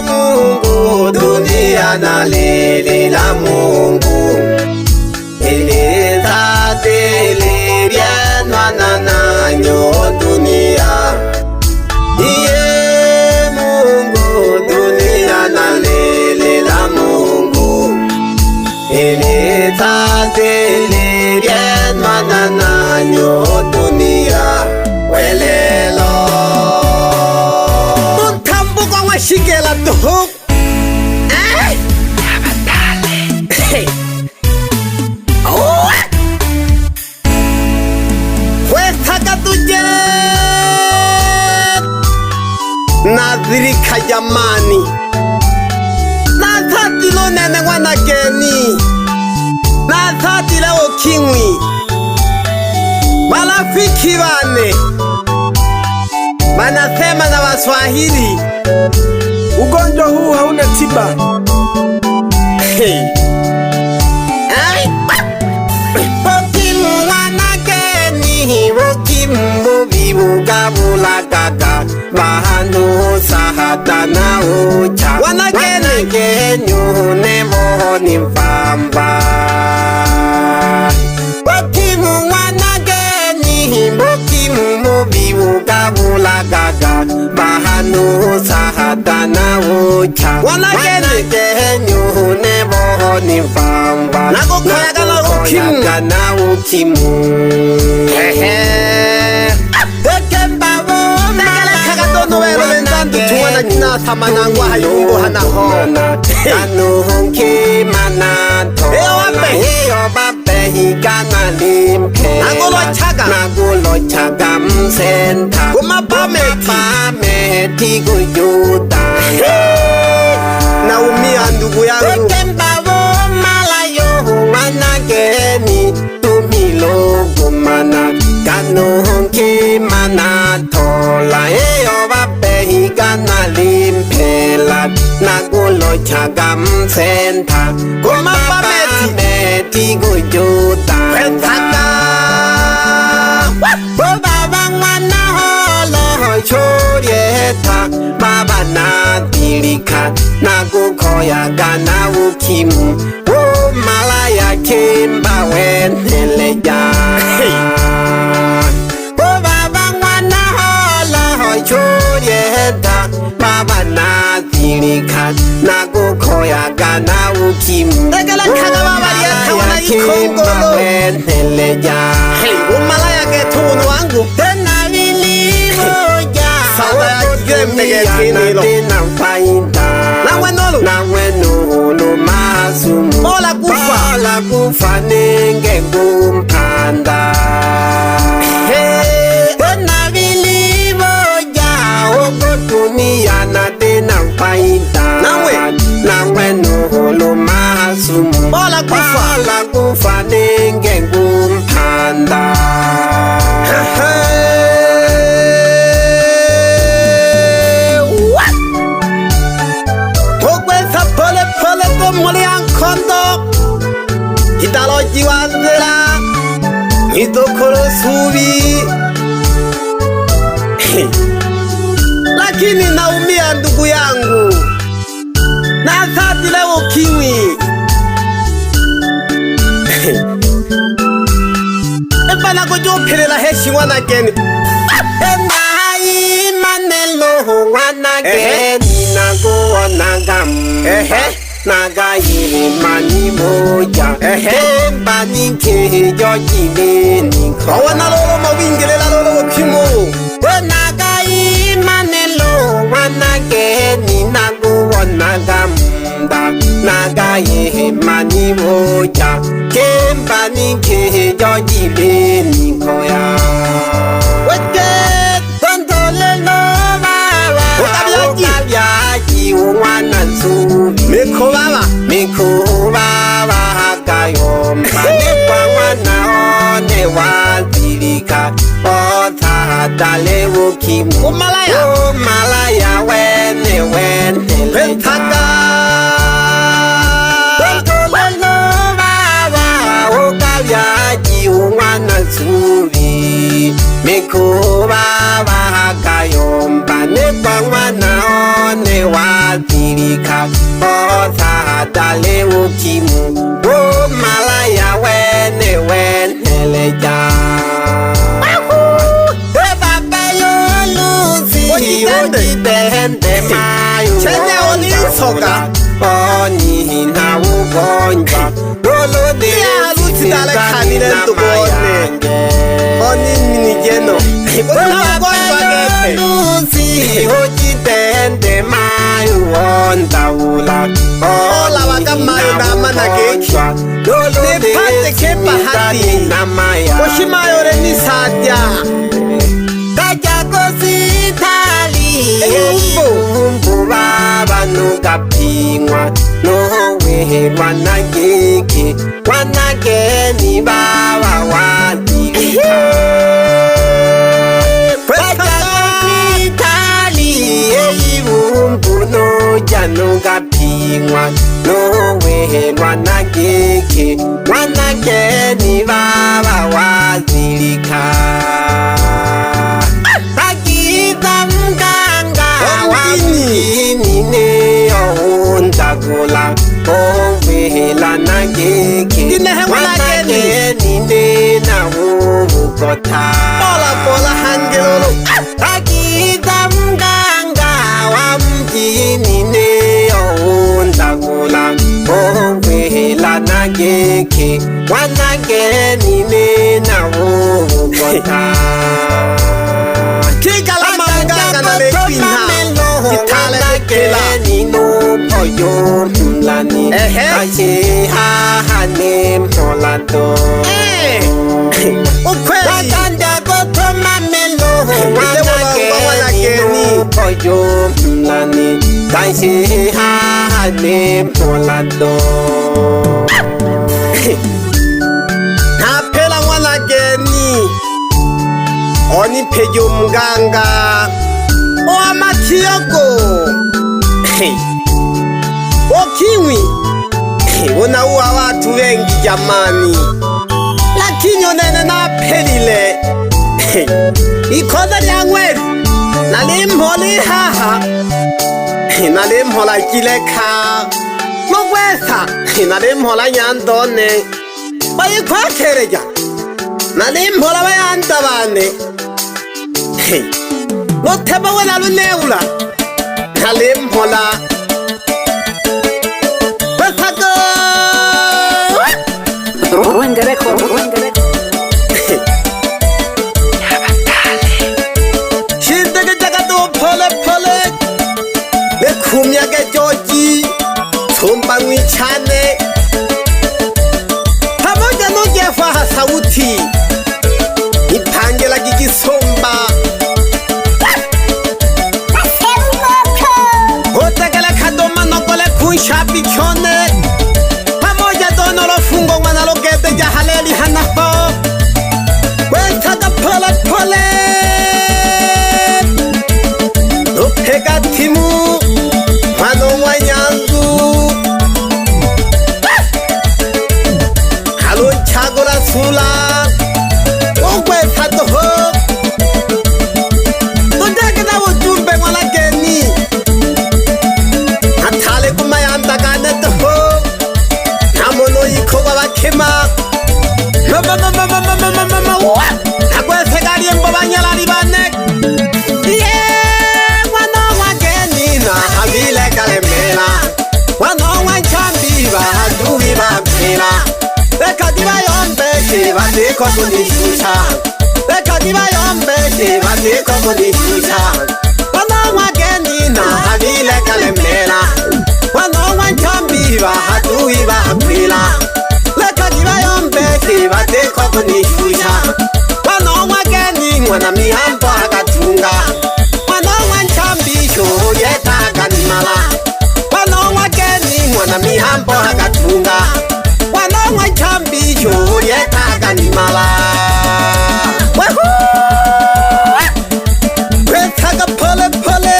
Mungu dunia na lili la Mungu ileta tele rianwa na nanyo dunia. Mungu dunia na lili la Mungu ileta tele rianwa na nanyo dunia. Welelo shigela toho wetaka tuje nadhirika jamani, na thati lo nene wana geni, na thati leo kingwi marafiki wane wanasema na Waswahili ugonjwa huu hauna tiba. Ukimu wanageni, ukimu vibugabula kaka bahanu sahata na ucha wanageni unemo ni mfamba. Ukimu wanageni, ukimu vibugabula kaka bahanu sahata na ucha wanageni unemo ni mfamba. Nakukoyagala ukimu na ukimu Samanangwa hayungo hanaho Kanu honki manato Hiyo babe higana limke Nagulo chaga msenta Kumapameti kuyuta Naumia ndugu yangu Kembawo malayo wanageni Tumilo kumana Kanu honki manato La hiyo babe higana limpela Nagulo chaga msenta Kumapameti kuyuta Baba wana holo chorieta Baba na dilika Nagukoya gana ukimu Malaya kimba weneleja Baba wana holo chorieta Baba na dilika Nagukoya gana ukimu Malaya kimba weneleja Malaya ketunu wangu Tena vilivoja Dunia tena faida Na wenulu masumu Mola kufa nenge kumpanda Tena vilivoja Oko dunia na tena faida Na wenulu masumu Mola kufa nenge kumpanda Hitalo jiwazela Hitokoro subi Lakini naumia ndugu yangu Na thati leo kiwi Eba na kujopelela heshi wanageni Enai manelo wanageni Naguonagamu Nagayiri mani moja Kemba ninke joji meni Kawana lolo mawingile la lolo kimo Nagayi manelo wanageni Naguonagamda Nagayiri mani moja Kemba ninke joji meni koya Weke Tondolelo Wakabiyaji Uwana nsubi Miko baba kayomba Nekwa wana one wadirika Otadale ukimu Malaya wene Petaka Tolelo baba Ukabiyaji Uwana nsubi Miko baba kayomba ojitende mayu chenye olisoka oni na ugonjwa lolo ya luti dale kanile tubone oni minigeno na ugonjwa gepe lusi ojitende mayu ondaula ola waka mayu na mana geki ne pate kepa hati koshimayo re ni satya umbu baba nugapingwa nowe wanageke wanageni baba wadika umbu noja nugapingwa nowe wanageke wanageni baba wadilika Kula ovela na geke wanageni nena ukota bola hangelo akita mganga wa mjini neonda kula ovela na geke wanageni nena ukota kikala manganga na lekina kitale kela yo mlani ache ha ne molado ukweli kanda gotoma melo wanageni yo mlani ache ha ne molado naphela wanageni oni pejo mganga o amakiyoko Ukimwi unaua watu wengi jamani, lakini onene na pelile ikoza lyangweli nalimholi haha nalimhola kileka mugwesa nalimhola nyandone bayikwakereja nalimhola bayanda bane loteba wena luneula nalimhola kumyage joji somba mwichane pamoja nojefa sauti ipangela gigisomba otegele kadoma nokole kunshapi chone pamoja dono lo fungo mwana lo gete jahaleli hanaho wetaga pole pole no pega timu mano wanyangu halo chagola sula ogwe fato ho ndege na wujumbe mwana geni atale kumayanda kane to ho namono ikoba bakema mama akwe segali embo banyala libane Bateko kunishusha bekati bayombeshe bateko kunishusha wana wageni na habile kalemela wana wanchambi bahadui bahapila bekati bayombeshe bateko kunishusha wana wageni mwana mihambo akatunga wana wanchambi shoyeta kanimala wana wageni mwana mihambo akatunga wana wanchambi shoyeta kanimala wetaga pole pole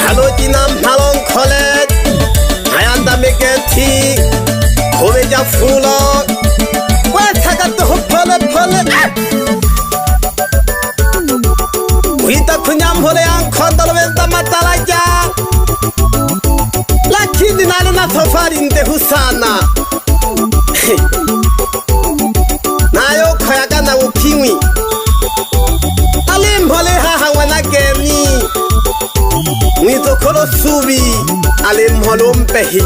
halojina mhalon kole ayanda megeti koveja fulo wetaga toho pole pole wita kunyam hole ankondolo venta matalaja lakini nalo na safari ndefu sana nayo koyaga na ukimwi Subi Alim Holumpehi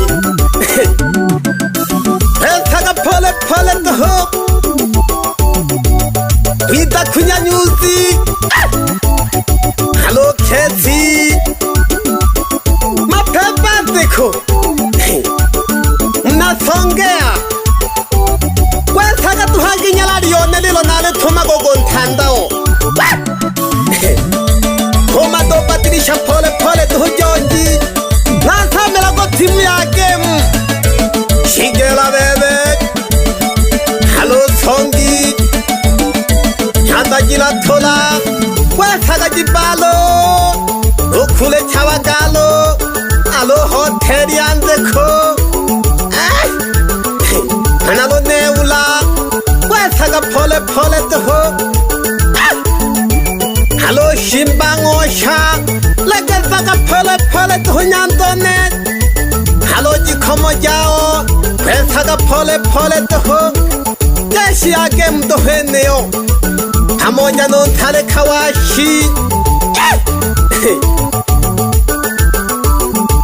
Pentaga Pole Pole the Hope Rita Kunya Music Hello Ketty Mapepa Deko Nasongea Wetaga Tuhaginya Radio Nelilo Nale Tomago Gontandao Tomado Patricia Pole Pole to Georgie Nasa Melago Timia Game Shigela Bebe Hello Songi Yandagila Tola Wetaga Jibalo Ukule Chavagalo Alo Hoteli and the Co Analo Neula Wetaga Pole Pole to Ho Hello Shimbang Osha Lagazaga Pole Pole to Nyandonet Hello Jikomo Jao Wetaga Pole Pole to Ho Desia Game to Heneo Hamonya no Tare Kawashi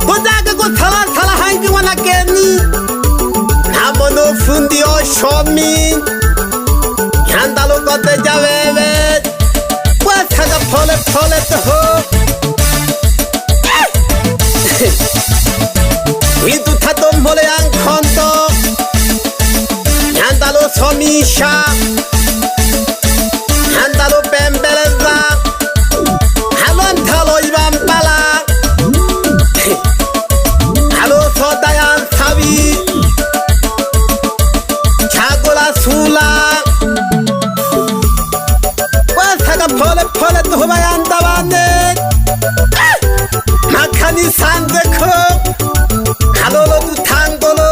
Budaga go Tala Tala Hangi one again Hamono Fundi Oshomi Yandalo got the Javeve Wetaga Pole Pole to Ho We do Tatom Mole and Konto Yandalo Somisha Yandalo Bembeleza Halon Talo Ivan Bala Halo Sodayan Savi Chagola Sula Wetaga Pole Pole to Hobayan Davane Makani Sandeko Halolo to Tangolo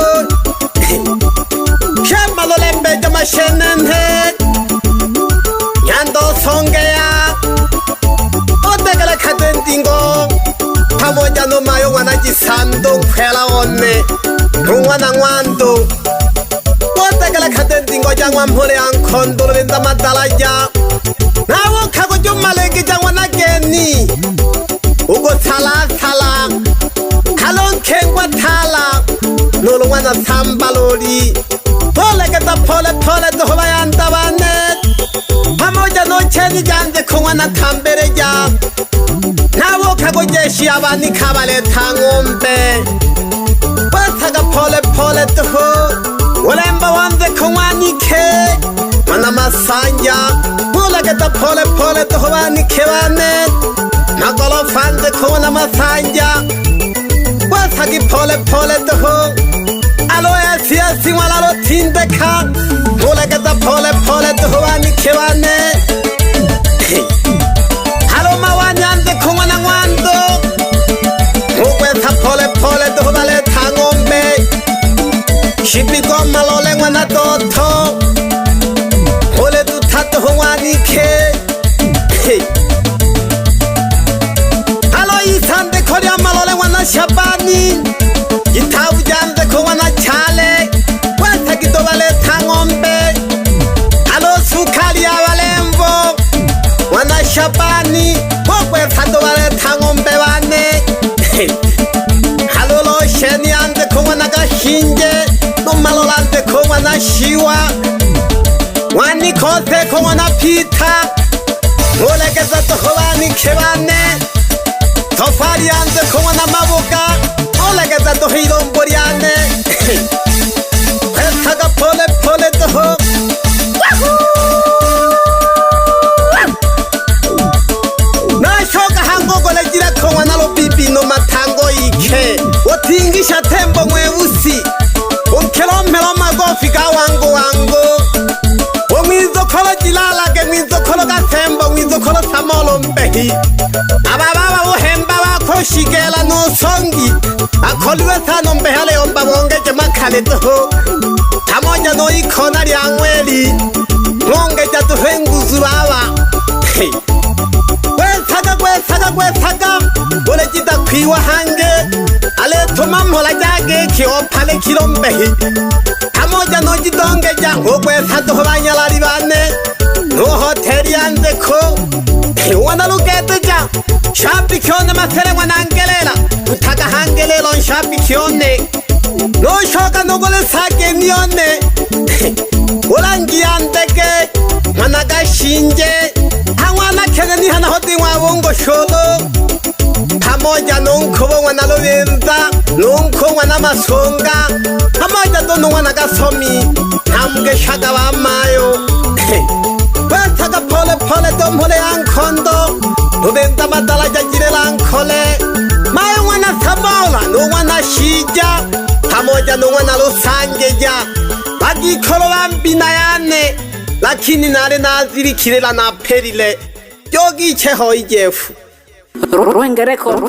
Shamalo Lembe Jamashenan Head Yando Songea Odegala Kadendingo Tamoja no Mayo Wanaji Sando Kwela One Rungwana Wando Odegala Kadendingo Jangwan Pole Ankondo Linda Madalaja Nawo Kago Jumalegi Jangwana Geni Ugo Tala Tala Kalon Kengwa Tala Nolo Wana Sambalori Pole Gata Pole Pole to Hawaiian Tabanet Hamoja no Cheni Jande Kuwana Tambereja Nawo Kago Jeshi Abani Kabale Tangombe Wetaga Pole Pole to Ho Walemba Wande Kuwani Ke Mana Masanya Pole Gata Pole Pole to Hawani Kevanet Magolo Fande Kuwana Masanya Wetagi Pole Pole to Ho Alo Esia Siwalalo Tindeka Pole Gata Pole Pole to Hawani Kevanet Halo Mawanyande Kuwana Wando Weta Pole Pole to Hawale Tangombe Shipigo Malole Wana Doto Pole to Tato Hawani Ke Halo Isande Korea Malole Wana Shabani Itau Jande Kuwana Chale Weta Gito Wale Tangombe Halo Sukali Awalembo Wana Shabani Wokwe Tato Wale Tangombe Wane Halo Lo Sheni Ande Kuwana Gashinje No Malolante Kuwana Shiwa Wani Kote Kuwana Pita Ole Gata Hawani Kevane Tofari Ande Kuwana Mabuka Ole Gata Hidon Boriane Wetaga Pole Pole to Ho Nashoka Hango Gole Jira Kuwana Lo Bibi no Matango Ike Otingisha Tembo Mweusi Unkelo Magofika Wango Wango Omizo Kolo Jilala Gemizo Kolo Gatembo Mizo Kolo Samolo Mbehi Ababa Uhemba Wako Shigela no Songi Akoliwe Tano Mbehale Omba Wonge Jamakale Toho Tamoja no Ikona Liangweli Wonge Jatu Henguzu Wawa Wetaga Ole Jita Kwiwa Hange Ale Toma Mola Jage Ki Opale Kilombehi Tamoja no Jidonge Jango Wetato Hawanya Laribane No Hoteli and the Co Wana Lugete Jang Shapi Kyona Masere Wanangelela Utaka nogole sake nione ulangiandeke mwana gashinje hamwana kene ni hana hodi wabongo sholo pamoja nonkobo mwana lobenza nonko mwana masonga pamoja dono mwana gasomi hamge shaga bamayo bataga pole pole domhole ankondo lobenza madala jajire lankole mayo mwana samola no mwana shija pamoja no mwana losangeja bagikolo bambina yane lakini nare nazirikirela na perile yogi cheho ijefu Ruenge record